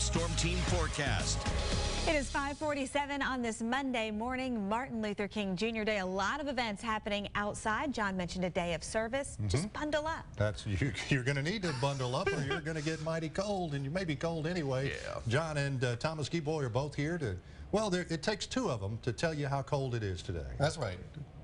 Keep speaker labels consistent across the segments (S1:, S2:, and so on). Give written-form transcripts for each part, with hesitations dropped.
S1: Storm Team forecast.
S2: It is 5:47 on this Monday morning, Martin Luther King Jr. Day. A lot of events happening outside. John mentioned a day of service. Just bundle up.
S3: You're going to need to bundle up, or you're going to get mighty cold, and you may be cold anyway.
S4: Yeah.
S3: John and Thomas Geboy are both here to. Well, it takes two of them to tell you how cold it is today.
S5: That's right.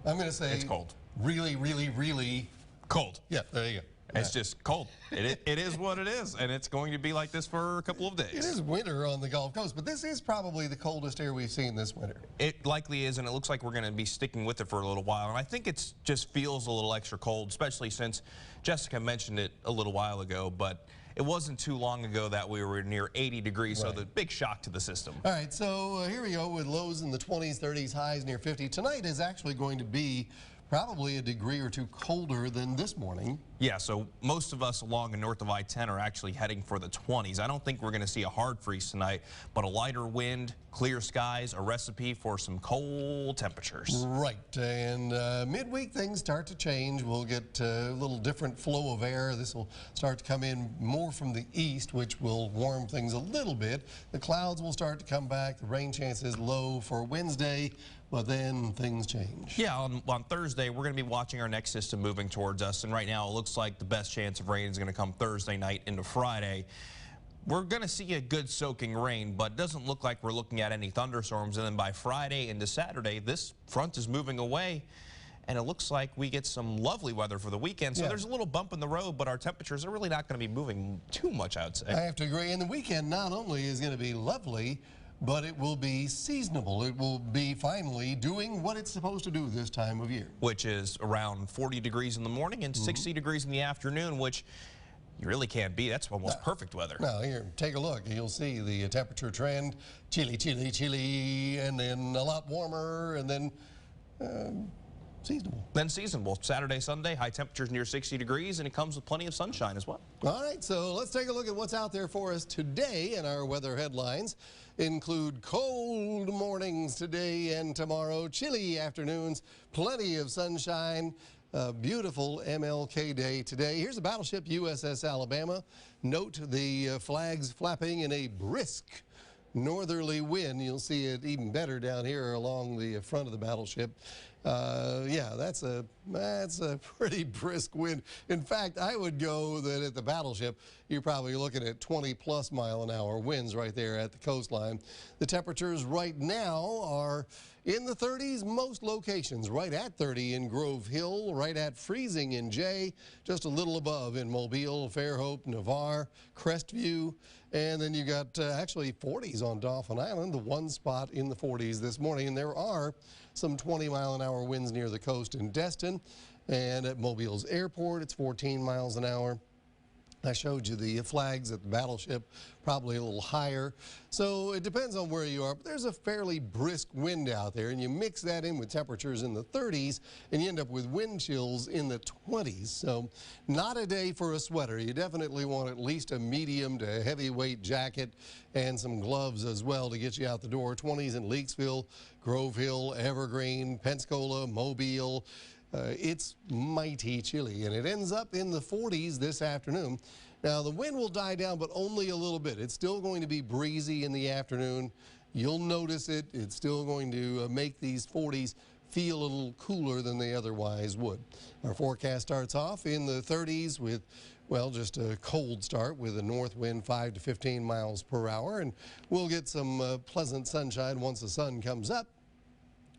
S5: I'm going to say
S4: it's cold.
S5: Really, really, really
S4: cold.
S5: Yeah, there you go.
S4: It's just cold. It is what it is, and it's going to be like this for a couple of days.
S5: It is winter on the Gulf Coast, but this is probably the coldest air we've seen this winter.
S4: It likely is, and it looks like we're going to be sticking with it for a little while. And I think it just feels a little extra cold, especially since Jessica mentioned it a little while ago, but it wasn't too long ago that we were near 80 degrees,
S5: right.
S4: So the big shock to the system.
S5: All right, so here we go with lows in the 20s, 30s, highs near 50. Tonight is actually going to be probably a degree or two colder than this morning.
S4: Yeah, so most of us along and north of I-10 are actually heading for the 20s. I don't think we're going to see a hard freeze tonight, but a lighter wind, clear skies, a recipe for some cold temperatures.
S5: Right, and midweek things start to change. We'll get a little different flow of air. This will start to come in more from the east, which will warm things a little bit. The clouds will start to come back. The rain chance is low for Wednesday, but then things change.
S4: Yeah, on Thursday, we're going to be watching our next system moving towards us, and right now it looks like the best chance of rain is going to come Thursday night into Friday. We're going to see a good soaking rain, but it doesn't look like we're looking at any thunderstorms. And then by Friday into Saturday, this front is moving away, and it looks like we get some lovely weather for the weekend. So there's a little bump in the road, but our temperatures are really not going to be moving too much, I would say.
S5: I have to agree. And the weekend not only is going to be lovely, but it will be seasonable. It will be finally doing what it's supposed to do this time of year.
S4: Which is around 40 degrees in the morning and 60 degrees in the afternoon, which you really can't beat. That's almost perfect weather.
S5: Now, here, take a look. You'll see the temperature trend. Chilly, chilly, chilly, and then a lot warmer, and then seasonable.
S4: Then seasonable. Saturday, Sunday, high temperatures near 60 degrees, and it comes with plenty of sunshine as well.
S5: All right, so let's take a look at what's out there for us today. And our weather headlines include cold mornings today and tomorrow, chilly afternoons, plenty of sunshine. Beautiful MLK Day today. Here's a battleship, USS Alabama. Note the flags flapping in a brisk northerly wind. You'll see it even better down here along the front of the battleship. Yeah, that's a pretty brisk wind. In fact, I would go that at the battleship, you're probably looking at 20+ mile-an-hour winds right there at the coastline. The temperatures right now are in the 30s, most locations, right at 30 in Grove Hill, right at freezing in Jay, just a little above in Mobile, Fairhope, Navarre, Crestview, and then you got actually 40s on Dauphin Island, the one spot in the 40s this morning. And there are some 20-mile-an-hour winds near the coast in Destin, and at Mobile's airport, it's 14 miles an hour. I showed you the flags at the battleship, probably a little higher. So it depends on where you are, but there's a fairly brisk wind out there, and you mix that in with temperatures in the 30s, and you end up with wind chills in the 20s. So not a day for a sweater. You definitely want at least a medium to heavyweight jacket and some gloves as well to get you out the door. 20s in Leakesville, Grove Hill, Evergreen, Pensacola, Mobile. It's mighty chilly, and it ends up in the 40s this afternoon. Now, the wind will die down, but only a little bit. It's still going to be breezy in the afternoon. You'll notice it. It's still going to make these 40s feel a little cooler than they otherwise would. Our forecast starts off in the 30s with, well, just a cold start with a north wind 5 to 15 miles per hour, and we'll get some pleasant sunshine once the sun comes up.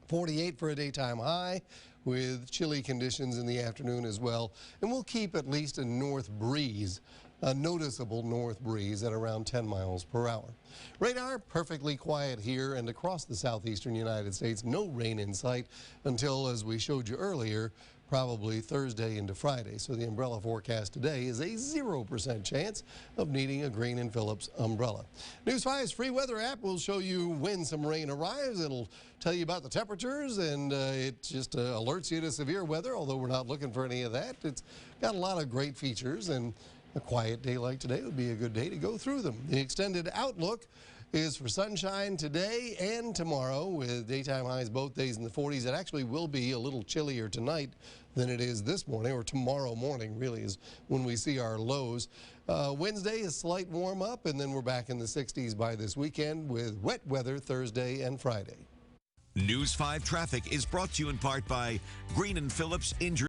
S5: 48 for a daytime high with chilly conditions in the afternoon as well. And we'll keep at least a north breeze, a noticeable north breeze at around 10 miles per hour. Radar perfectly quiet here and across the southeastern United States. No rain in sight until, as we showed you earlier, probably Thursday into Friday. So the umbrella forecast today is a 0% chance of needing a Green & Phillips umbrella. News 5's free weather app will show you when some rain arrives. It'll tell you about the temperatures, and it just alerts you to severe weather, although we're not looking for any of that. It's got a lot of great features, and a quiet day like today would be a good day to go through them. The extended outlook is for sunshine today and tomorrow, with daytime highs both days in the 40s. It actually will be a little chillier tonight than it is this morning, or tomorrow morning really is when we see our lows. Wednesday is slight warm up, and then we're back in the 60s by this weekend with wet weather Thursday and Friday.
S1: News 5 traffic is brought to you in part by Green & Phillips Injury